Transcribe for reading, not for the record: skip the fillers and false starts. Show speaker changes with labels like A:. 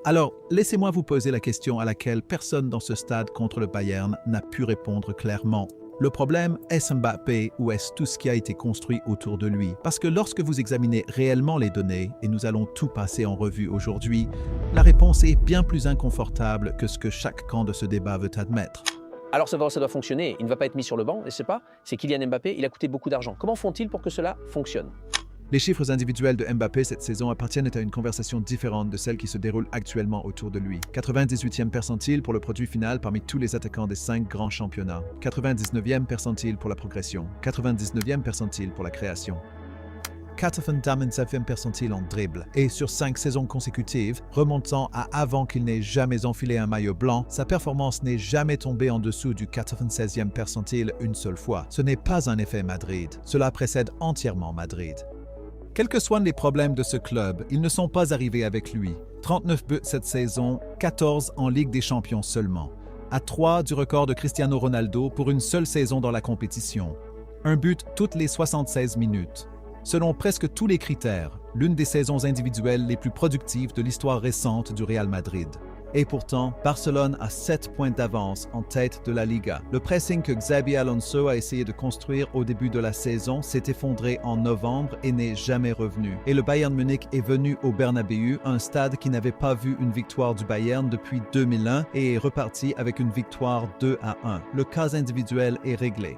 A: Alors, laissez-moi vous poser la question à laquelle personne dans ce stade contre le Bayern n'a pu répondre clairement. Le problème, est-ce Mbappé ou est-ce tout ce qui a été construit autour de lui? Parce que lorsque vous examinez réellement les données, et nous allons tout passer en revue aujourd'hui, la réponse est bien plus inconfortable que ce que chaque camp de ce débat veut admettre.
B: Alors ça doit fonctionner, il ne va pas être mis sur le banc, je ne sais pas, c'est Kylian Mbappé, il a coûté beaucoup d'argent. Comment font-ils pour que cela fonctionne?
A: Les chiffres individuels de Mbappé cette saison appartiennent à une conversation différente de celle qui se déroule actuellement autour de lui. 98e percentile pour le produit final parmi tous les attaquants des 5 grands championnats. 99e percentile pour la progression. 99e percentile pour la création. 97e percentile en dribble. Et sur 5 saisons consécutives, remontant à avant qu'il n'ait jamais enfilé un maillot blanc, sa performance n'est jamais tombée en dessous du 96e percentile une seule fois. Ce n'est pas un effet Madrid. Cela précède entièrement Madrid. Quels que soient les problèmes de ce club, ils ne sont pas arrivés avec lui. 39 buts cette saison, 14 en Ligue des Champions seulement. À 3 du record de Cristiano Ronaldo pour une seule saison dans la compétition. Un but toutes les 76 minutes. Selon presque tous les critères, l'une des saisons individuelles les plus productives de l'histoire récente du Real Madrid. Et pourtant, Barcelone a 7 points d'avance en tête de la Liga. Le pressing que Xabi Alonso a essayé de construire au début de la saison s'est effondré en novembre et n'est jamais revenu. Et le Bayern Munich est venu au Bernabéu, un stade qui n'avait pas vu une victoire du Bayern depuis 2001 et est reparti avec une victoire 2-1. Le cas individuel est réglé.